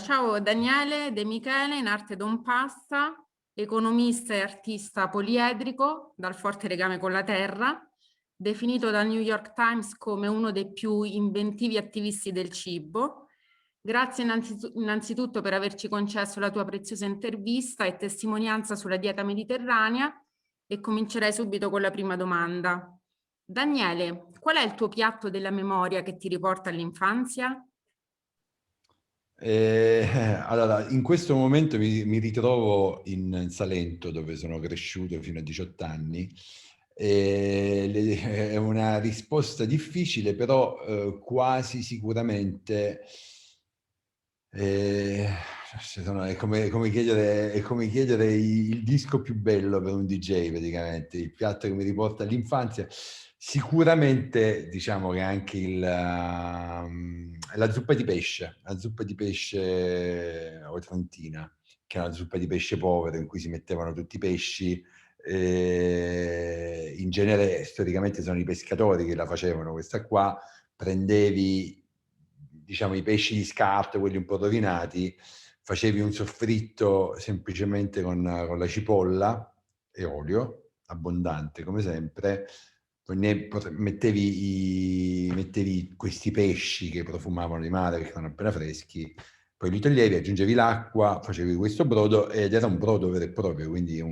Ciao Daniele De Michele, in arte Don Pasta, economista e artista poliedrico dal forte legame con la terra, definito dal New York Times come uno dei più inventivi attivisti del cibo. Grazie innanzitutto per averci concesso la tua preziosa intervista e testimonianza sulla dieta mediterranea e comincerei subito con la prima domanda. Daniele, qual è il tuo piatto della memoria che ti riporta all'infanzia? Allora, in questo momento mi ritrovo in Salento, dove sono cresciuto fino a 18 anni. È una risposta difficile, però quasi sicuramente eh, è come chiedere il disco più bello per un DJ, praticamente, il piatto che mi riporta all'infanzia. Sicuramente diciamo che anche la zuppa di pesce otrantina, che è una zuppa di pesce povero in cui si mettevano tutti i pesci. In genere storicamente sono i pescatori che la facevano questa qua. Prendevi, diciamo, i pesci di scarto, quelli un po' rovinati, facevi un soffritto semplicemente con la cipolla e olio abbondante come sempre. Poi mettevi questi pesci che profumavano di mare perché erano appena freschi, poi li toglievi, aggiungevi l'acqua, facevi questo brodo ed era un brodo vero e proprio, quindi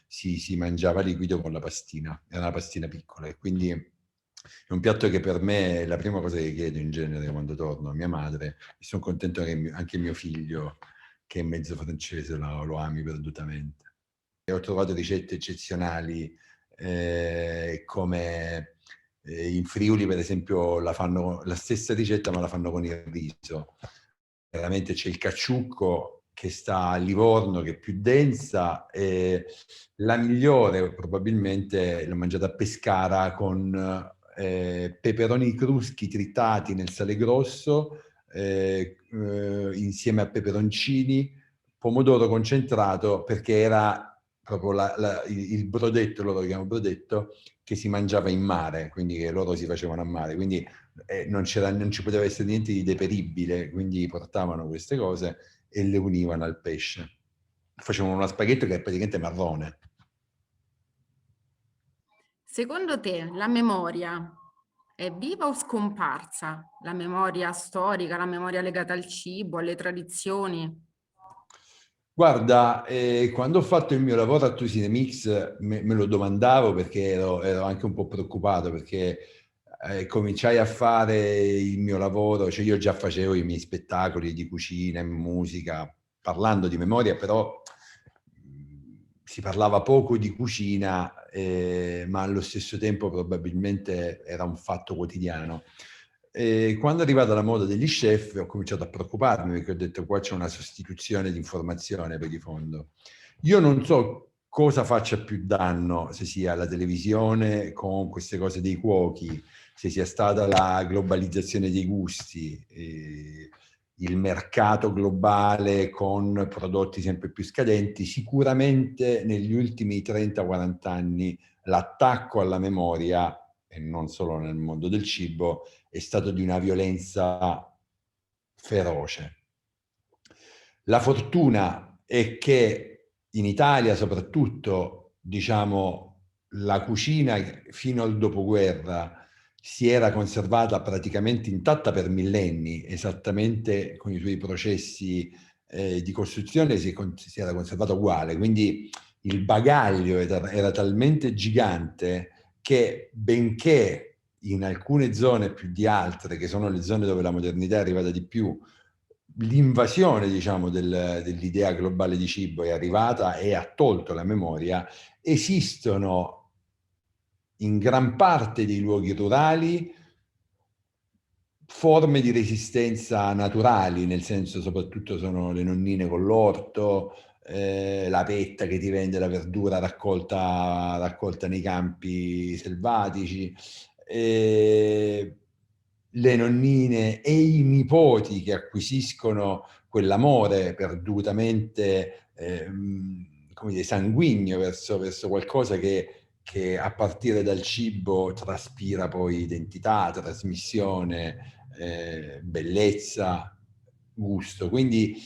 si mangiava liquido con la pastina, era una pastina piccola e quindi è un piatto che per me è la prima cosa che chiedo in genere quando torno a mia madre, e sono contento che anche mio figlio, che è mezzo francese, lo ami perdutamente. E ho trovato ricette eccezionali, come in Friuli per esempio la fanno la stessa ricetta ma la fanno con il riso. Veramente c'è il cacciucco che sta a Livorno, che è più densa, e la migliore probabilmente l'ho mangiata a Pescara con peperoni cruschi tritati nel sale grosso, insieme a peperoncini, pomodoro concentrato, perché era proprio il brodetto, loro lo chiamano brodetto, che si mangiava in mare, quindi che loro si facevano a mare, quindi non ci poteva essere niente di deperibile, quindi portavano queste cose e le univano al pesce. Facevano uno spaghetto che è praticamente marrone. Secondo te la memoria è viva o scomparsa? La memoria storica, la memoria legata al cibo, alle tradizioni? Guarda, quando ho fatto il mio lavoro a Tusine Mix me lo domandavo, perché ero anche un po' preoccupato, perché cominciai a fare il mio lavoro, cioè io già facevo i miei spettacoli di cucina e musica, parlando di memoria, però si parlava poco di cucina, ma allo stesso tempo probabilmente era un fatto quotidiano. E quando è arrivata la moda degli chef ho cominciato a preoccuparmi, perché ho detto qua c'è una sostituzione di informazione per di fondo. Io non so cosa faccia più danno, se sia la televisione con queste cose dei cuochi, se sia stata la globalizzazione dei gusti, il mercato globale con prodotti sempre più scadenti. Sicuramente negli ultimi 30-40 anni l'attacco alla memoria, e non solo nel mondo del cibo, è stato di una violenza feroce. La fortuna è che in Italia soprattutto, diciamo, la cucina fino al dopoguerra si era conservata praticamente intatta per millenni, esattamente con i suoi processi di costruzione si era conservata uguale, quindi il bagaglio era talmente gigante che, benché in alcune zone più di altre, che sono le zone dove la modernità è arrivata di più, l'invasione, diciamo, dell'idea globale di cibo è arrivata e ha tolto la memoria, esistono in gran parte dei luoghi rurali forme di resistenza naturali, nel senso, soprattutto sono le nonnine con l'orto, la petta che ti vende la verdura raccolta nei campi selvatici, le nonnine e i nipoti che acquisiscono quell'amore perdutamente come dire, sanguigno verso qualcosa che a partire dal cibo traspira poi identità, trasmissione, bellezza. gusto. Quindi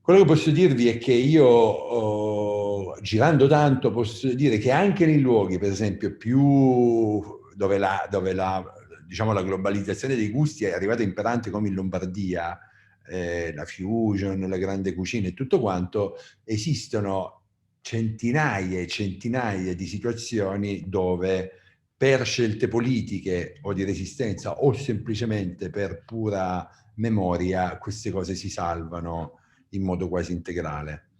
quello che posso dirvi è che io, girando tanto, posso dire che anche nei luoghi, per esempio, più diciamo, la globalizzazione dei gusti è arrivata imperante, come in Lombardia, la fusion, la grande cucina e tutto quanto, esistono centinaia e centinaia di situazioni dove per scelte politiche o di resistenza o semplicemente per pura memoria queste cose si salvano in modo quasi integrale.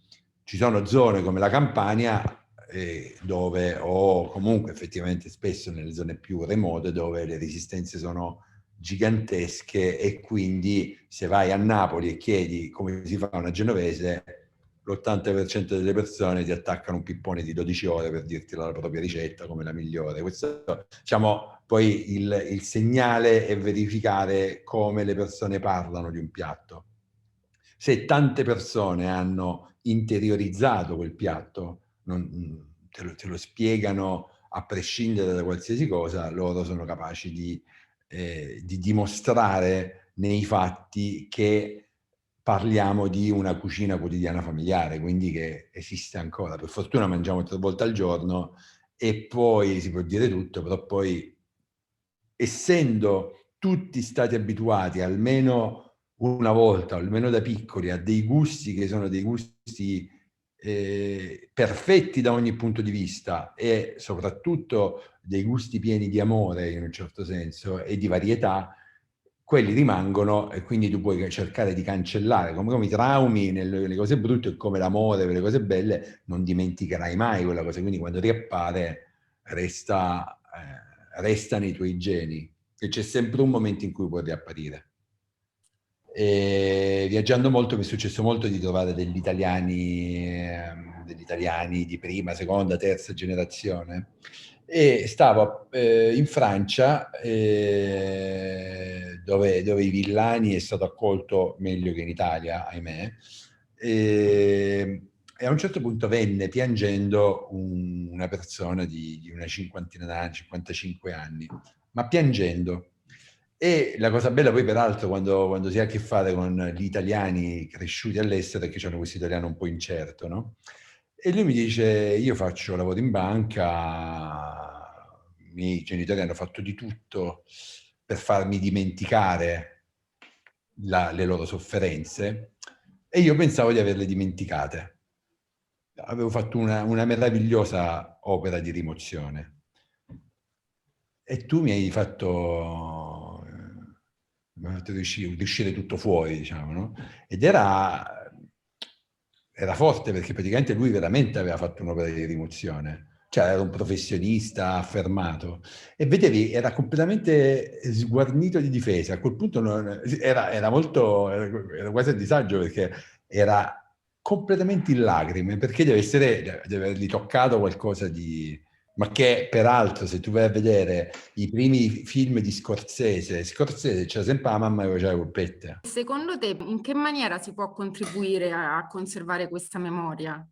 Ci sono zone come la Campania dove, o comunque effettivamente spesso nelle zone più remote, dove le resistenze sono gigantesche e quindi se vai a Napoli e chiedi come si fa una genovese, l'80% delle persone ti attaccano un pippone di 12 ore per dirti la propria ricetta come la migliore. Questo, diciamo, poi il segnale è verificare come le persone parlano di un piatto. Se tante persone hanno interiorizzato quel piatto, te lo spiegano a prescindere da qualsiasi cosa, loro sono capaci di dimostrare nei fatti che parliamo di una cucina quotidiana familiare, quindi che esiste ancora. Per fortuna mangiamo 3 volte al giorno e poi si può dire tutto, però poi, essendo tutti stati abituati almeno una volta, almeno da piccoli, a dei gusti che sono dei gusti perfetti da ogni punto di vista e soprattutto dei gusti pieni di amore in un certo senso e di varietà, quelli rimangono e quindi tu puoi cercare di cancellare, come i traumi nelle cose brutte, come l'amore per le cose belle, non dimenticherai mai quella cosa, quindi quando riappare resta nei tuoi geni e c'è sempre un momento in cui può riapparire. E viaggiando molto mi è successo molto di trovare degli italiani di prima, seconda, terza generazione e stavo in Francia dove i Villani è stato accolto meglio che in Italia, ahimè, e a un certo punto venne piangendo una persona di una cinquantina d'anni, 55 anni, ma piangendo. E la cosa bella poi peraltro quando si ha a che fare con gli italiani cresciuti all'estero è che hanno questo italiano un po' incerto, no? E lui mi dice, io lavoro in banca, i miei genitori hanno fatto di tutto per farmi dimenticare le loro sofferenze e io pensavo di averle dimenticate. Avevo fatto una meravigliosa opera di rimozione. E tu mi hai fatto riuscire tutto fuori, diciamo, no? Ed era forte perché praticamente lui veramente aveva fatto un'opera di rimozione. Cioè era un professionista affermato e vedevi, era completamente sguarnito di difesa. A quel punto era quasi a disagio perché era completamente in lacrime perché deve avergli toccato qualcosa di... Ma che peraltro, se tu vai a vedere i primi film di Scorsese c'era sempre la mamma che faceva le colpette. Secondo te, in che maniera si può contribuire a conservare questa memoria?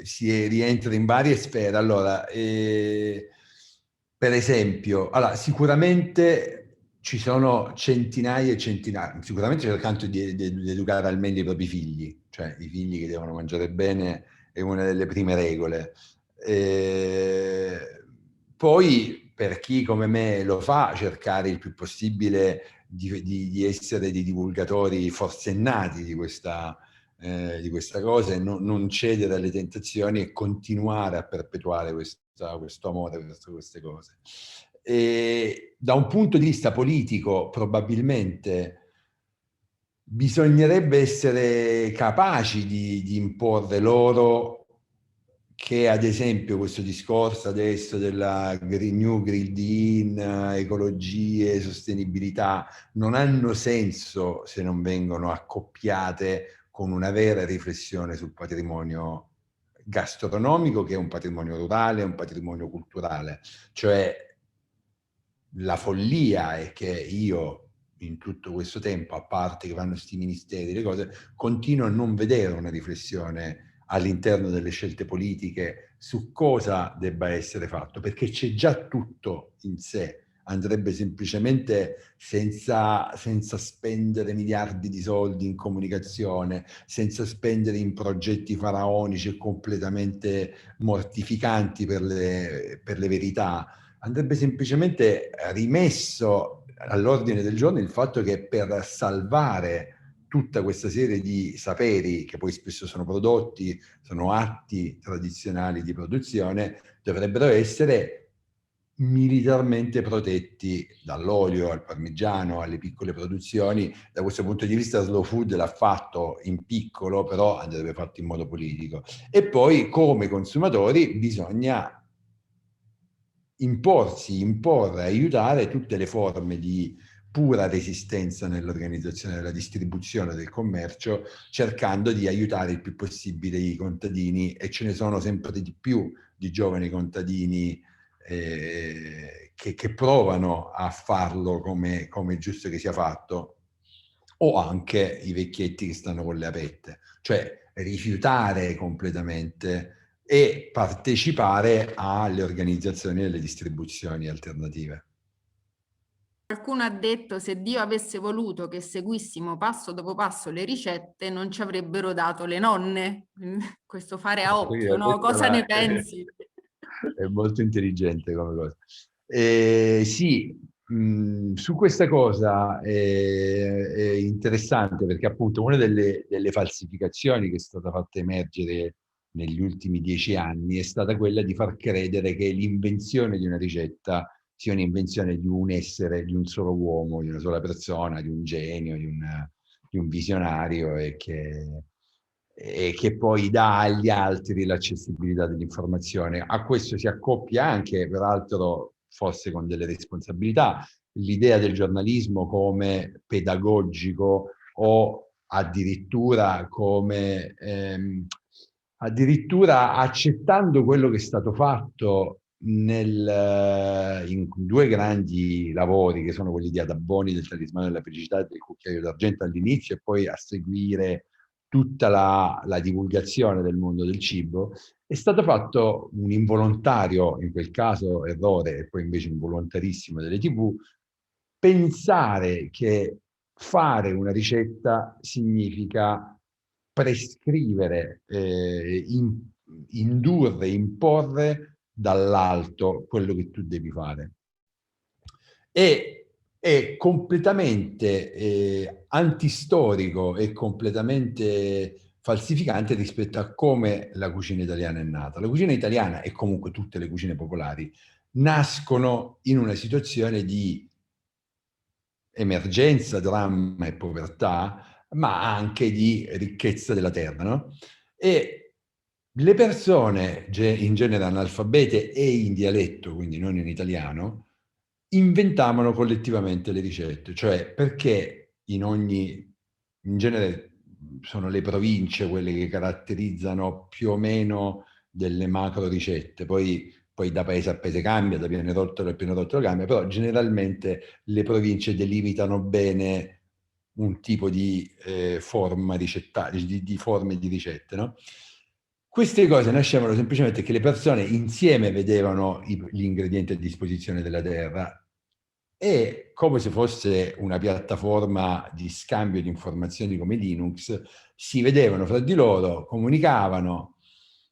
Si rientra in varie sfere. Allora, per esempio, allora, sicuramente ci sono centinaia e centinaia, sicuramente cercando di educare al meglio i propri figli, cioè i figli che devono mangiare bene è una delle prime regole. Eh, Poi, per chi come me lo fa, cercare il più possibile di essere dei divulgatori forsennati di questa cosa e non cedere alle tentazioni e continuare a perpetuare questo amore verso queste cose. E da un punto di vista politico, probabilmente bisognerebbe essere capaci di imporre loro che, ad esempio, questo discorso adesso della New Green Deal, ecologie, sostenibilità, non hanno senso se non vengono accoppiate con una vera riflessione sul patrimonio gastronomico, che è un patrimonio rurale, un patrimonio culturale. Cioè, la follia è che io, in tutto questo tempo, a parte che vanno questi ministeri, le cose, continuo a non vedere una riflessione all'interno delle scelte politiche su cosa debba essere fatto, perché c'è già tutto in sé andrebbe semplicemente senza spendere miliardi di soldi in comunicazione, senza spendere in progetti faraonici e completamente mortificanti per le verità. Andrebbe semplicemente rimesso all'ordine del giorno il fatto che per salvare tutta questa serie di saperi, che poi spesso sono prodotti, sono atti tradizionali di produzione, dovrebbero essere militarmente protetti, dall'olio al parmigiano alle piccole produzioni. Da questo punto di vista Slow Food l'ha fatto in piccolo, però andrebbe fatto in modo politico. E poi come consumatori bisogna imporre, aiutare tutte le forme di pura resistenza nell'organizzazione della distribuzione del commercio, cercando di aiutare il più possibile i contadini, e ce ne sono sempre di più di giovani contadini che provano a farlo come è giusto che sia fatto, o anche i vecchietti che stanno con le apette, cioè rifiutare completamente e partecipare alle organizzazioni e alle distribuzioni alternative. Qualcuno ha detto: se Dio avesse voluto che seguissimo passo dopo passo le ricette, non ci avrebbero dato le nonne. Questo fare a occhio, no? Cosa ne pensi? È molto intelligente come cosa. Sì, su questa cosa è interessante, perché appunto una delle falsificazioni che è stata fatta emergere negli ultimi 10 anni è stata quella di far credere che l'invenzione di una ricetta sia un'invenzione di un essere, di un solo uomo, di una sola persona, di un genio, di un visionario, e che poi dà agli altri l'accessibilità dell'informazione. A questo si accoppia anche, peraltro, forse con delle responsabilità, l'idea del giornalismo come pedagogico, o addirittura come addirittura accettando quello che è stato fatto in due grandi lavori, che sono quelli di Ada Boni, del Talismano della felicità e del Cucchiaio d'argento all'inizio, e poi a seguire tutta la divulgazione del mondo del cibo. È stato fatto un involontario, in quel caso errore, e poi invece un volontarissimo delle TV, pensare che fare una ricetta significa prescrivere, indurre, imporre dall'alto quello che tu devi fare. E è completamente antistorico e completamente falsificante rispetto a come la cucina italiana è nata. La cucina italiana, e comunque tutte le cucine popolari, nascono in una situazione di emergenza, dramma e povertà, ma anche di ricchezza della terra, no? E le persone, in genere analfabete e in dialetto, quindi non in italiano, inventavano collettivamente le ricette, cioè perché in genere sono le province quelle che caratterizzano più o meno delle macro ricette, poi da paese a paese cambia, da Pianerottolo a Pianerottolo cambia, però generalmente le province delimitano bene un tipo di forma ricettaria, di forme di ricette, no? Queste cose nascevano semplicemente che le persone insieme vedevano gli ingredienti a disposizione della terra, e come se fosse una piattaforma di scambio di informazioni come Linux, si vedevano fra di loro, comunicavano,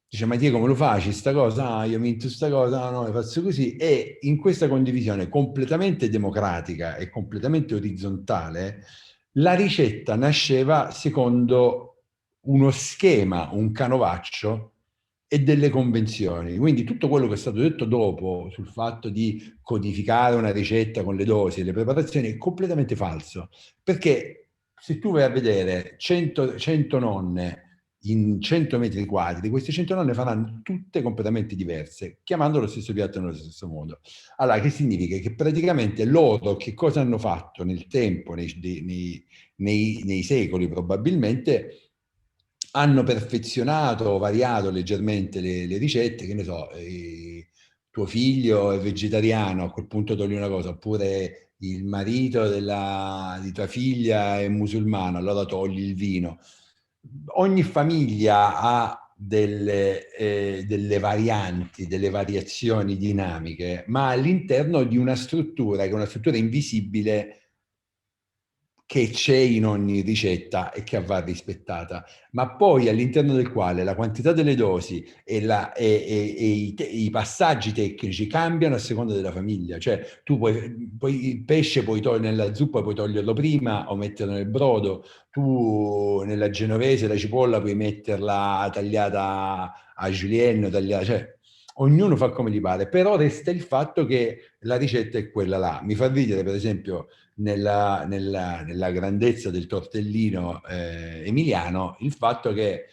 dice: ma ti come lo fai sta cosa? Ah, io minto sta cosa, no, lo faccio così. E in questa condivisione completamente democratica e completamente orizzontale, la ricetta nasceva secondo uno schema, un canovaccio e delle convenzioni. Quindi tutto quello che è stato detto dopo sul fatto di codificare una ricetta con le dosi e le preparazioni è completamente falso, perché se tu vai a vedere 100 nonne in 100 metri quadri, queste 100 nonne faranno tutte completamente diverse, chiamando lo stesso piatto nello stesso modo. Allora, che significa? Che praticamente loro che cosa hanno fatto nel tempo, nei secoli probabilmente, hanno perfezionato o variato leggermente le ricette, che ne so, tuo figlio è vegetariano, a quel punto togli una cosa, oppure il marito di tua figlia è musulmano, allora togli il vino. Ogni famiglia ha delle varianti, delle variazioni dinamiche, ma all'interno di una struttura che è una struttura invisibile che c'è in ogni ricetta e che va rispettata, ma poi all'interno del quale la quantità delle dosi e i passaggi tecnici cambiano a seconda della famiglia. Cioè tu puoi il pesce nella zuppa puoi toglierlo prima o metterlo nel brodo, tu nella genovese la cipolla puoi metterla tagliata a julienne, tagliata, cioè ognuno fa come gli pare, però resta il fatto che la ricetta è quella là. Mi fa ridere per esempio nella grandezza del tortellino emiliano il fatto che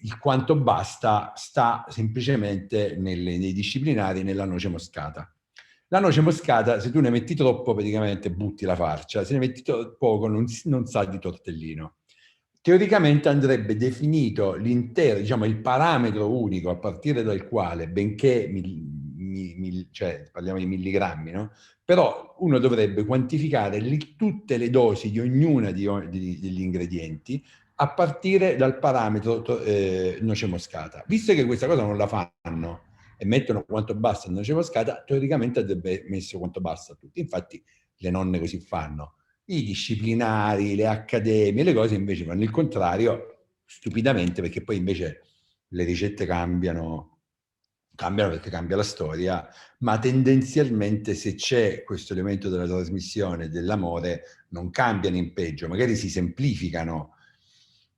il quanto basta sta semplicemente nei disciplinari nella noce moscata. La noce moscata, se tu ne metti troppo, praticamente butti la farcia, se ne metti poco non sa di tortellino. Teoricamente andrebbe definito l'intero, diciamo, il parametro unico a partire dal quale, benché cioè, parliamo di milligrammi, no? Però uno dovrebbe quantificare tutte le dosi di ognuna degli ingredienti a partire dal parametro noce moscata. Visto che questa cosa non la fanno e mettono quanto basta la noce moscata, teoricamente andrebbe messo quanto basta a tutti. Infatti le nonne così fanno. I disciplinari, le accademie, le cose invece fanno il contrario, stupidamente, perché poi invece le ricette cambiano perché cambia la storia, ma tendenzialmente se c'è questo elemento della trasmissione, dell'amore, non cambiano in peggio, magari si semplificano,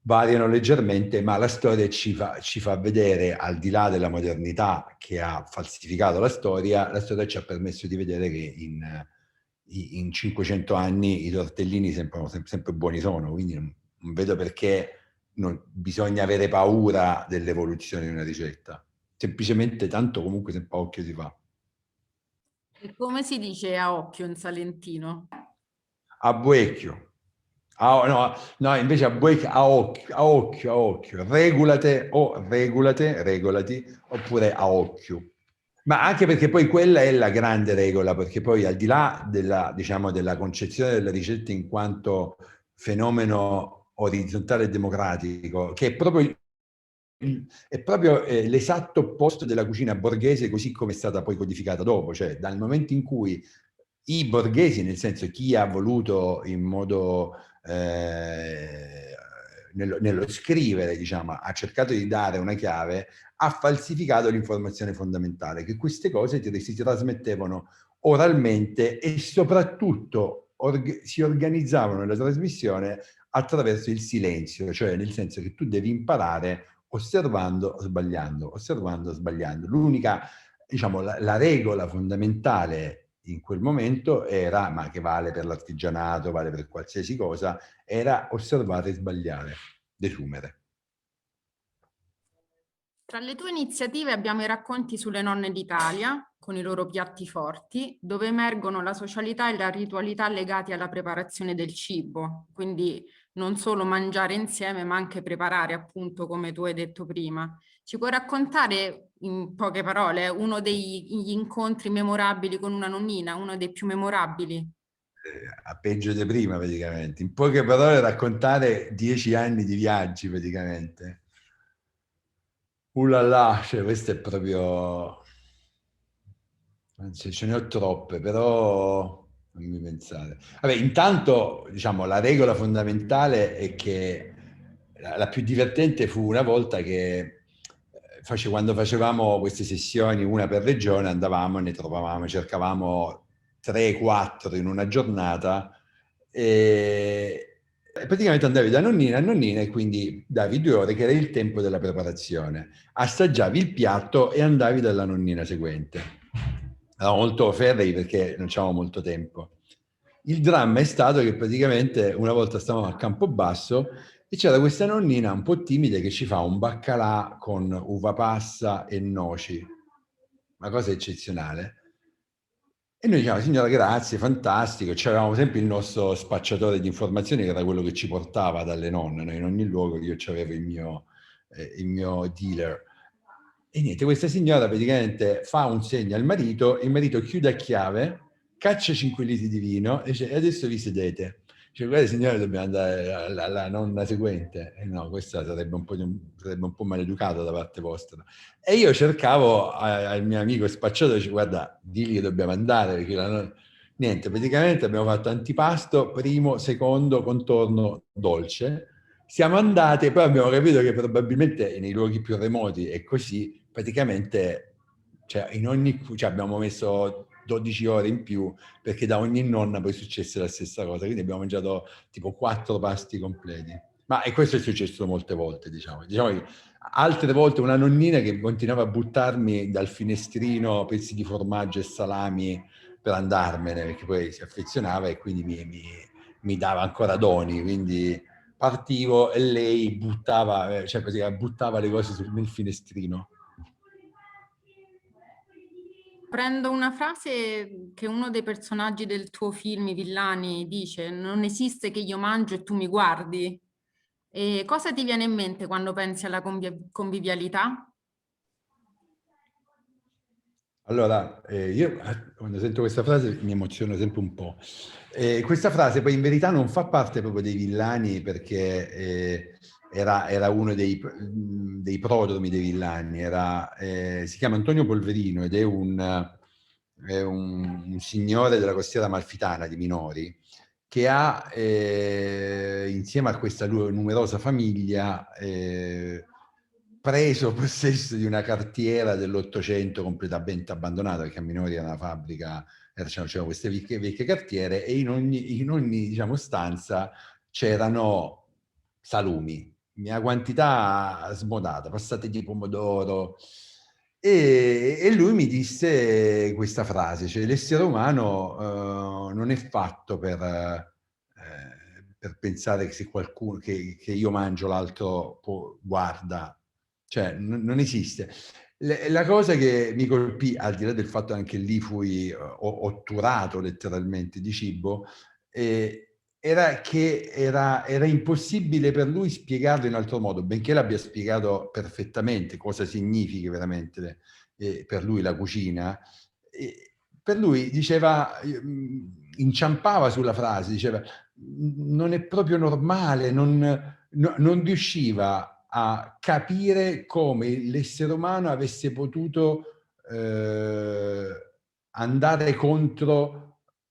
variano leggermente, ma la storia ci fa vedere, al di là della modernità che ha falsificato la storia ci ha permesso di vedere che in 500 anni i tortellini sempre buoni sono, quindi non vedo perché bisogna avere paura dell'evoluzione di una ricetta. Semplicemente tanto comunque sempre a occhio si fa. E come si dice a occhio in salentino? A buecchio. No, invece a buecchio, a occhio. Regolati, oppure a occhio. Ma anche perché poi quella è la grande regola, perché poi al di là diciamo, della concezione della ricetta in quanto fenomeno orizzontale e democratico, che è proprio l'esatto opposto della cucina borghese così come è stata poi codificata dopo, cioè dal momento in cui i borghesi, nel senso chi ha voluto in modo nello scrivere, diciamo, ha cercato di dare una chiave, ha falsificato l'informazione fondamentale, che queste cose si trasmettevano oralmente e soprattutto si organizzavano nella trasmissione attraverso il silenzio, cioè nel senso che tu devi imparare osservando, sbagliando. L'unica, diciamo, la regola fondamentale in quel momento era, ma che vale per l'artigianato, vale per qualsiasi cosa, era osservare e sbagliare, desumere. Tra le tue iniziative abbiamo i racconti sulle nonne d'Italia, con i loro piatti forti, dove emergono la socialità e la ritualità legati alla preparazione del cibo, quindi non solo mangiare insieme, ma anche preparare, appunto, come tu hai detto prima. Ci puoi raccontare in poche parole uno degli incontri memorabili con una nonnina, uno dei più memorabili? A peggio di prima, praticamente. In poche parole, raccontare 10 anni di viaggi, praticamente. Là, cioè questo è proprio... Anzi, ce ne ho troppe, però fammi pensare. Vabbè, intanto, diciamo, la regola fondamentale è che la più divertente fu una volta che quando facevamo queste sessioni, una per regione, andavamo e ne trovavamo, cercavamo 3-4 in una giornata e praticamente andavi da nonnina a nonnina e quindi davi 2 ore, che era il tempo della preparazione. Assaggiavi il piatto e andavi dalla nonnina seguente. Eravamo molto ferrei perché non c'avevamo molto tempo. Il dramma è stato che praticamente una volta stavamo a Campobasso e c'era questa nonnina un po' timida che ci fa un baccalà con uva passa e noci, una cosa eccezionale. E noi diciamo, signora, grazie, fantastico. C'avevamo sempre il nostro spacciatore di informazioni, che era quello che ci portava dalle nonne, no? In ogni luogo io avevo il mio dealer. E niente, questa signora praticamente fa un segno al marito, il marito chiude a chiave, caccia 5 litri di vino e dice, e adesso vi sedete. Cioè, guarda signore, dobbiamo andare alla nonna seguente. No, questa sarebbe sarebbe un po' maleducato da parte vostra. E io cercavo al mio amico spacciato, dice, guarda, digli che dobbiamo andare, perché niente, praticamente abbiamo fatto antipasto, primo, secondo, contorno, dolce. Siamo andati e poi abbiamo capito che probabilmente nei luoghi più remoti è così, praticamente, cioè, cioè abbiamo messo 12 ore in più perché da ogni nonna poi successe la stessa cosa, quindi abbiamo mangiato tipo 4 pasti completi. E questo è successo molte volte, diciamo. Diciamo che altre volte una nonnina che continuava a buttarmi dal finestrino pezzi di formaggio e salami per andarmene, perché poi si affezionava e quindi mi dava ancora doni, quindi partivo e lei buttava, cioè buttava le cose nel finestrino. Prendo una frase che uno dei personaggi del tuo film, I Villani, dice: non esiste che io mangio e tu mi guardi. E cosa ti viene in mente quando pensi alla convivialità? Allora, io quando sento questa frase mi emoziono sempre un po'. Questa frase poi in verità non fa parte proprio dei Villani perché era uno dei prodromi dei Villani, si chiama Antonio Polverino ed è un signore della costiera amalfitana di Minori che ha, insieme a questa numerosa famiglia, preso possesso di una cartiera dell'Ottocento completamente abbandonata, perché a Minori era una fabbrica, c'erano queste vecchie cartiere e in ogni diciamo, stanza c'erano salumi, una quantità smodata, passate di pomodoro. E lui mi disse questa frase, cioè l'essere umano non è fatto per pensare che se qualcuno che io mangio l'altro guarda, cioè non esiste. La cosa che mi colpì, al di là del fatto che anche lì fui otturato letteralmente di cibo, era che era impossibile per lui spiegarlo in altro modo, benché l'abbia spiegato perfettamente cosa significa veramente per lui la cucina. Per lui diceva, inciampava sulla frase, diceva non è proprio normale, non riusciva a capire come l'essere umano avesse potuto andare contro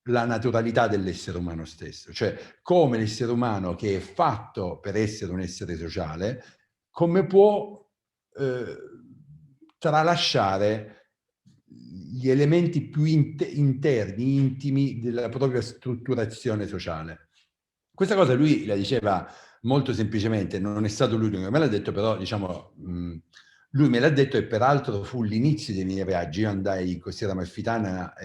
la naturalità dell'essere umano stesso, cioè come l'essere umano che è fatto per essere un essere sociale, come può eh, tralasciare gli elementi più interni, intimi della propria strutturazione sociale. Questa cosa lui la diceva molto semplicemente, non è stato lui che me l'ha detto, però diciamo lui me l'ha detto e peraltro fu l'inizio dei miei viaggi. Io andai in Costiera Amalfitana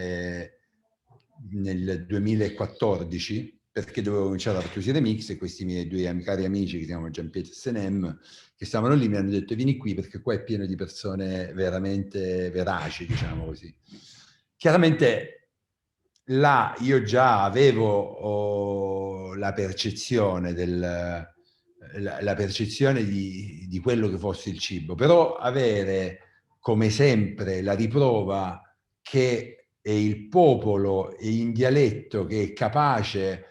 nel 2014 perché dovevo cominciare a Artusi Mix e questi miei due cari amici che si chiamano Gianpietro e Senem che stavano lì mi hanno detto vieni qui perché qua è pieno di persone veramente veraci, diciamo così. Chiaramente là io già avevo la percezione la percezione di quello che fosse il cibo, però avere come sempre la riprova che è il popolo e in dialetto che è capace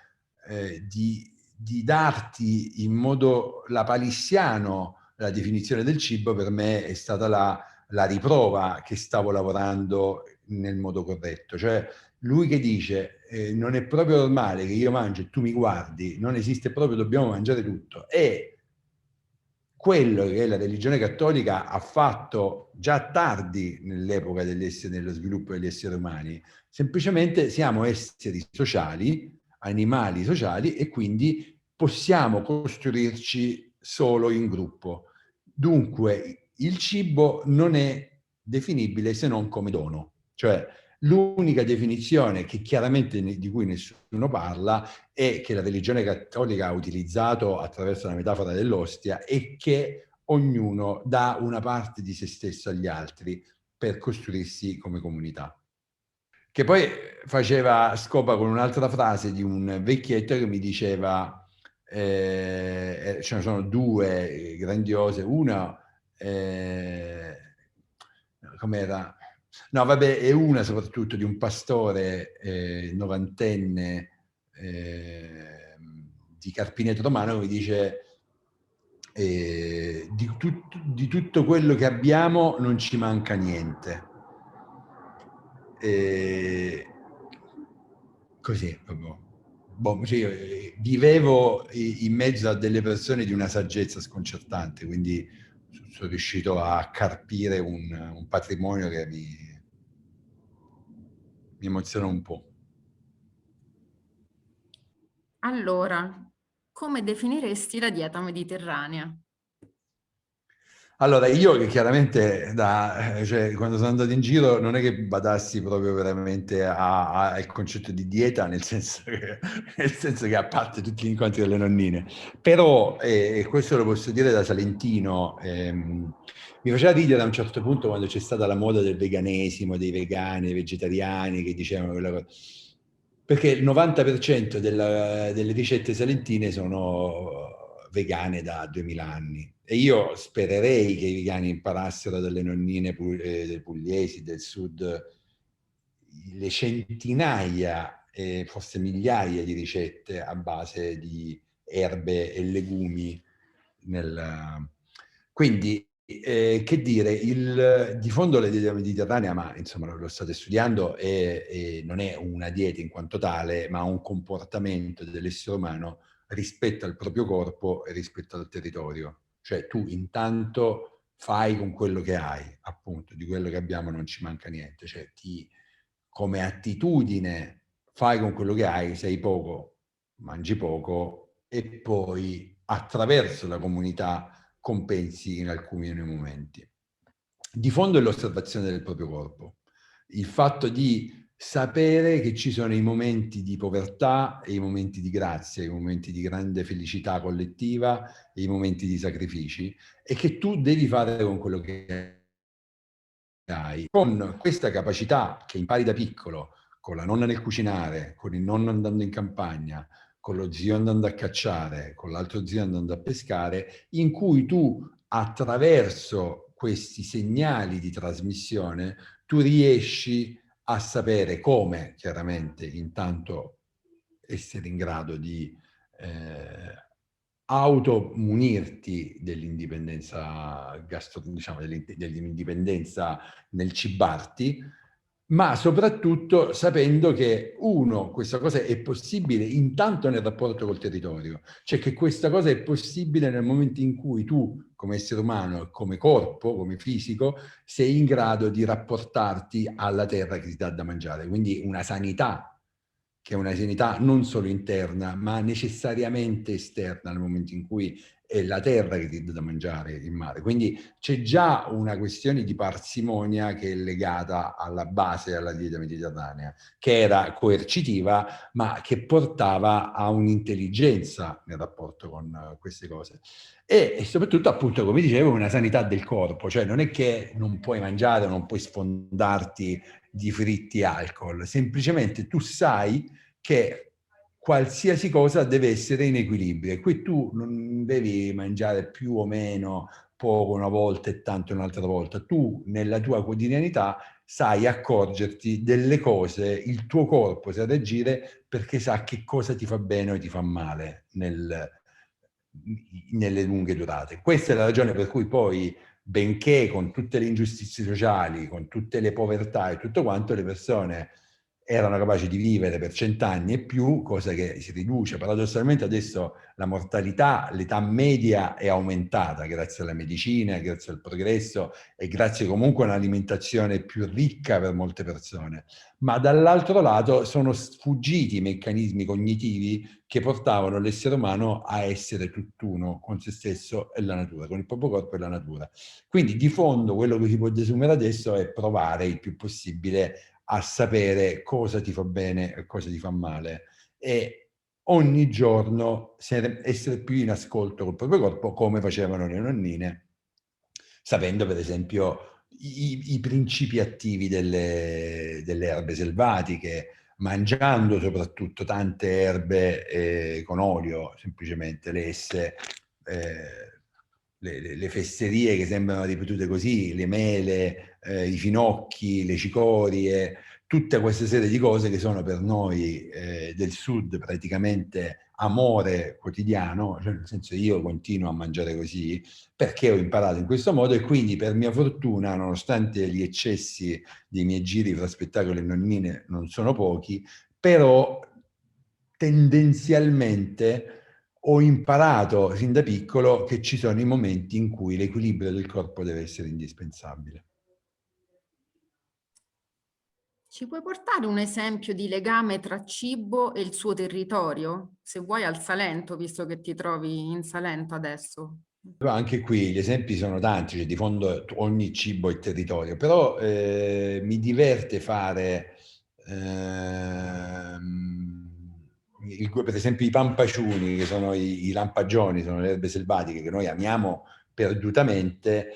di darti in modo lapalissiano la definizione del cibo, per me è stata la riprova che stavo lavorando nel modo corretto. Cioè lui che dice non è proprio normale che io mangio e tu mi guardi, non esiste proprio, dobbiamo mangiare tutto. E quello che la religione cattolica ha fatto già tardi nell'epoca dello sviluppo degli esseri umani, semplicemente siamo esseri sociali, animali sociali e quindi possiamo costruirci solo in gruppo. Dunque il cibo non è definibile se non come dono, cioè l'unica definizione che chiaramente di cui nessuno parla e che la religione cattolica ha utilizzato attraverso la metafora dell'ostia è che ognuno dà una parte di se stesso agli altri per costruirsi come comunità. Che poi faceva scopa con un'altra frase di un vecchietto che mi diceva, ce ne sono due grandiose, una, com'era? No, vabbè, è una soprattutto di un pastore novantenne di Carpineto Romano mi dice di tutto quello che abbiamo non ci manca niente. Così proprio. Cioè io vivevo in mezzo a delle persone di una saggezza sconcertante, quindi sono riuscito a carpire un patrimonio che mi emoziona un po'. Allora, come definiresti la dieta mediterranea? Allora, io che chiaramente cioè, quando sono andato in giro non è che badassi proprio veramente al concetto di dieta, nel senso che a parte tutti gli incontri delle nonnine, però, e questo lo posso dire da salentino, mi faceva ridere a un certo punto quando c'è stata la moda del veganesimo, dei vegani, dei vegetariani che dicevano quella cosa. Perché il 90% delle ricette salentine sono vegane da 2000 anni. E io spererei che i vegani imparassero dalle nonnine pugliesi del sud le centinaia, forse migliaia di ricette a base di erbe e legumi. Quindi, che dire, di fondo la dieta mediterranea, ma insomma lo state studiando, non è una dieta in quanto tale, ma un comportamento dell'essere umano rispetto al proprio corpo e rispetto al territorio. Cioè tu intanto fai con quello che hai, appunto, di quello che abbiamo non ci manca niente, cioè come attitudine fai con quello che hai, sei poco, mangi poco e poi attraverso la comunità compensi in alcuni momenti. Di fondo è l'osservazione del proprio corpo, il fatto di sapere che ci sono i momenti di povertà e i momenti di grazia, i momenti di grande felicità collettiva e i momenti di sacrifici, e che tu devi fare con quello che hai. Con questa capacità che impari da piccolo, con la nonna nel cucinare, con il nonno andando in campagna, con lo zio andando a cacciare, con l'altro zio andando a pescare, in cui tu attraverso questi segnali di trasmissione tu riesci a sapere come, chiaramente, intanto essere in grado di automunirti dell'indipendenza diciamo, dell'indipendenza nel cibarti, ma soprattutto sapendo che, uno, questa cosa è possibile intanto nel rapporto col territorio, cioè che questa cosa è possibile nel momento in cui tu, come essere umano, come corpo, come fisico, sei in grado di rapportarti alla terra che ti dà da mangiare. Quindi una sanità, che è una sanità non solo interna, ma necessariamente esterna nel momento in cui è la terra che ti dà da mangiare in mare. Quindi c'è già una questione di parsimonia che è legata alla base della dieta mediterranea, che era coercitiva, ma che portava a un'intelligenza nel rapporto con queste cose. E soprattutto, appunto, come dicevo, una sanità del corpo, cioè non è che non puoi mangiare, non puoi sfondarti di fritti e alcol, semplicemente tu sai che qualsiasi cosa deve essere in equilibrio e qui tu non devi mangiare più o meno poco una volta e tanto un'altra volta. Tu nella tua quotidianità sai accorgerti delle cose, il tuo corpo sa reagire perché sa che cosa ti fa bene o ti fa male nelle lunghe durate. Questa è la ragione per cui poi, benché con tutte le ingiustizie sociali, con tutte le povertà e tutto quanto, le persone erano capaci di vivere per 100 anni e più, cosa che si riduce. Paradossalmente adesso la mortalità, l'età media è aumentata grazie alla medicina, grazie al progresso e grazie comunque a un'alimentazione più ricca per molte persone. Ma dall'altro lato sono sfuggiti i meccanismi cognitivi che portavano l'essere umano a essere tutt'uno con se stesso e la natura, con il proprio corpo e la natura. Quindi di fondo quello che si può desumere adesso è provare il più possibile a sapere cosa ti fa bene e cosa ti fa male e ogni giorno essere più in ascolto col proprio corpo come facevano le nonnine, sapendo per esempio i principi attivi delle erbe selvatiche, mangiando soprattutto tante erbe con olio, semplicemente lesse, le fesserie che sembrano ripetute così, le mele, i finocchi, le cicorie, tutta questa serie di cose che sono per noi del sud praticamente amore quotidiano, cioè nel senso io continuo a mangiare così perché ho imparato in questo modo e quindi per mia fortuna, nonostante gli eccessi dei miei giri fra spettacoli e nonnine non sono pochi, però tendenzialmente ho imparato sin da piccolo che ci sono i momenti in cui l'equilibrio del corpo deve essere indispensabile. Ci puoi portare un esempio di legame tra cibo e il suo territorio? Se vuoi al Salento, visto che ti trovi in Salento adesso. Però anche qui gli esempi sono tanti, cioè di fondo ogni cibo è territorio, però mi diverte fare, per esempio i pampaciuni, che sono i lampagioni, sono le erbe selvatiche che noi amiamo perdutamente.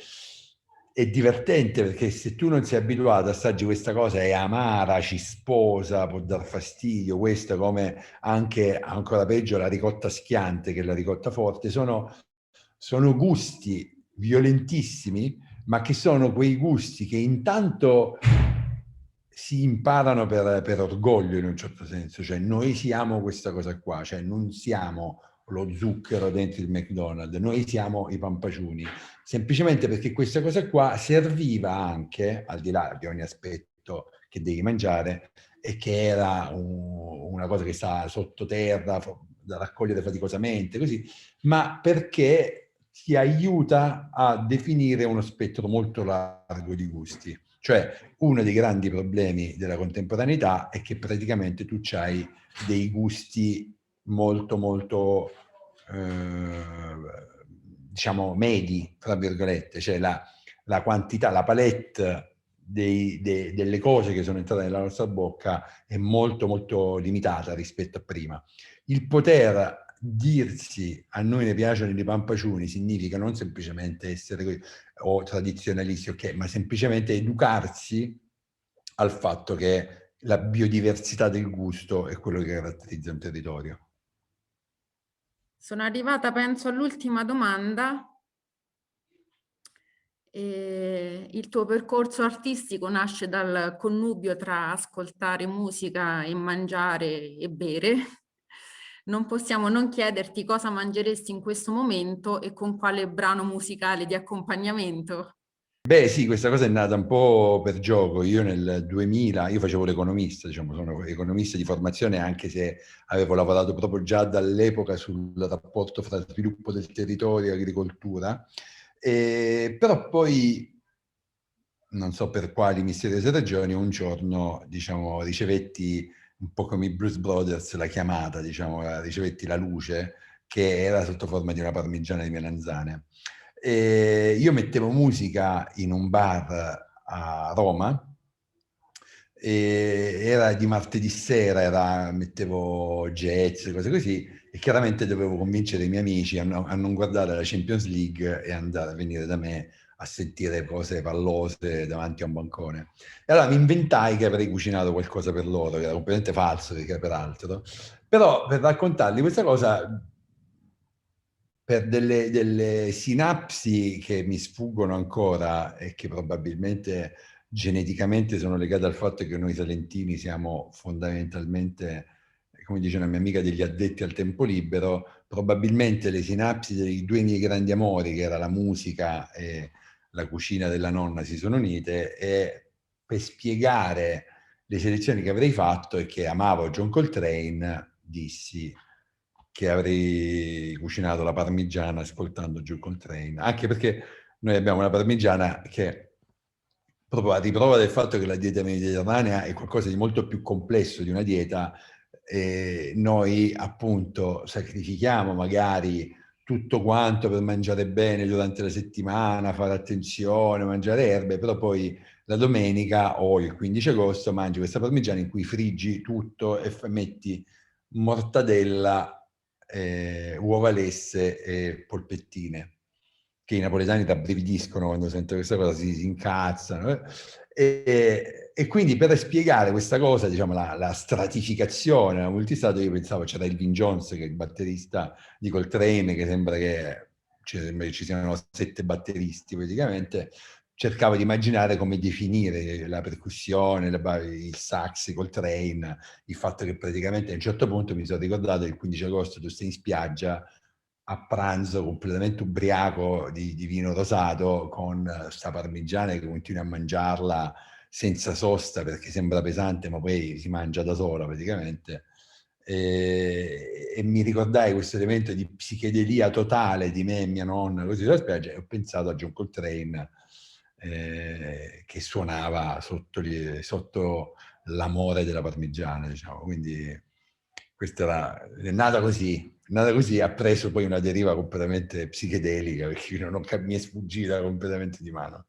È divertente perché se tu non sei abituato, assaggi questa cosa, è amara, cisposa, può dar fastidio, questo come anche ancora peggio la ricotta schiante che è la ricotta forte, sono gusti violentissimi, ma che sono quei gusti che intanto si imparano per orgoglio in un certo senso, cioè noi siamo questa cosa qua, cioè non siamo lo zucchero dentro il McDonald's, noi siamo i pampaciuni, semplicemente perché questa cosa qua serviva anche, al di là di ogni aspetto che devi mangiare, e che era una cosa che sta sottoterra, da raccogliere faticosamente, così, ma perché ti aiuta a definire uno spettro molto largo di gusti. Cioè, uno dei grandi problemi della contemporaneità è che praticamente tu hai dei gusti molto, molto, diciamo, medi, tra virgolette, cioè la quantità, la palette delle cose che sono entrate nella nostra bocca è molto, molto limitata rispetto a prima. Il poter dirsi a noi ne piacciono i pampaciuni significa non semplicemente essere o tradizionalisti, ok, ma semplicemente educarsi al fatto che la biodiversità del gusto è quello che caratterizza un territorio. Sono arrivata, penso, all'ultima domanda. Il tuo percorso artistico nasce dal connubio tra ascoltare musica e mangiare e bere. Non possiamo non chiederti cosa mangeresti in questo momento e con quale brano musicale di accompagnamento. Beh sì, questa cosa è nata un po' per gioco. Io nel 2000, io facevo l'economista, diciamo, sono economista di formazione, anche se avevo lavorato proprio già dall'epoca sul rapporto fra sviluppo del territorio e agricoltura. Però poi, non so per quali misteriose ragioni, un giorno, diciamo, ricevetti un po' come i Blues Brothers la chiamata, diciamo, ricevetti la luce che era sotto forma di una parmigiana di melanzane. E io mettevo musica in un bar a Roma, e era di martedì sera, mettevo jazz, cose così, e chiaramente dovevo convincere i miei amici a non guardare la Champions League e andare a venire da me a sentire cose pallose davanti a un bancone. E allora mi inventai che avrei cucinato qualcosa per loro, che era completamente falso, perché peraltro. Però per raccontargli questa cosa, per delle sinapsi che mi sfuggono ancora e che probabilmente geneticamente sono legate al fatto che noi salentini siamo fondamentalmente, come dice una mia amica, degli addetti al tempo libero, probabilmente le sinapsi dei due miei grandi amori, che era la musica e la cucina della nonna, si sono unite, e per spiegare le selezioni che avrei fatto e che amavo John Coltrane, dissi che avrei cucinato la parmigiana ascoltando John Coltrane, anche perché noi abbiamo una parmigiana che, proprio a riprova del fatto che la dieta mediterranea è qualcosa di molto più complesso di una dieta, noi appunto sacrifichiamo magari tutto quanto per mangiare bene durante la settimana, fare attenzione, mangiare erbe, però poi la domenica o il 15 agosto mangi questa parmigiana in cui friggi tutto e metti mortadella, uova lesse e polpettine, che i napoletani rabbrividiscono quando sentono questa cosa, si incazzano. E quindi per spiegare questa cosa, diciamo, la stratificazione, la multistrato, io pensavo c'era Elvin Jones, che è il batterista di Coltrane, che sembra che ci siano 7 batteristi praticamente. cercavo di immaginare come definire la percussione, il sax col train, il fatto che praticamente a un certo punto mi sono ricordato che il 15 agosto tu stai in spiaggia a pranzo completamente ubriaco di vino rosato con sta parmigiana che continui a mangiarla senza sosta perché sembra pesante ma poi si mangia da sola praticamente. E mi ricordai questo elemento di psichedelia totale di me e mia nonna così sulla spiaggia e ho pensato a John Coltrane che suonava sotto l'amore della parmigiana, diciamo. Quindi questa è nata così, ha preso poi una deriva completamente psichedelica perché mi è sfuggita completamente di mano.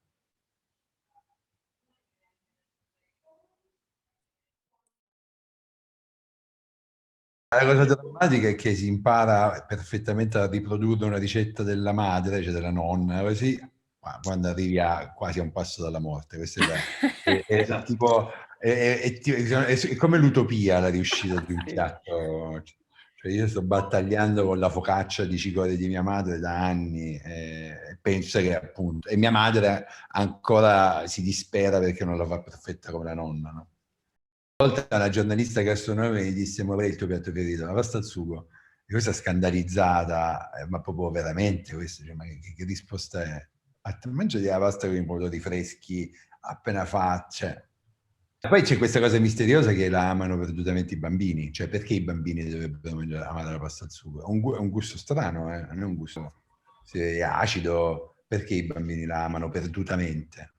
La cosa drammatica è che si impara perfettamente a riprodurre una ricetta della madre, cioè della nonna, così, ma quando arrivi quasi a un passo dalla morte. Questo è tipo, è come l'utopia la riuscita di un piatto. Cioè io sto battagliando con la focaccia di cicorie di mia madre da anni e penso che appunto, e mia madre ancora si dispera perché non la fa perfetta come la nonna, no? Volta una giornalista gastronomica mi disse: ma qual è il tuo piatto preferito? La pasta al sugo. E questa scandalizzata, ma proprio veramente questo, cioè, ma che risposta è? A te mangiati la pasta con i pomodori freschi appena fatta, cioè. Poi c'è questa cosa misteriosa che la amano perdutamente i bambini, cioè perché i bambini dovrebbero amare la pasta al sugo? È un gusto strano, non è un gusto, se è acido, perché i bambini la amano perdutamente?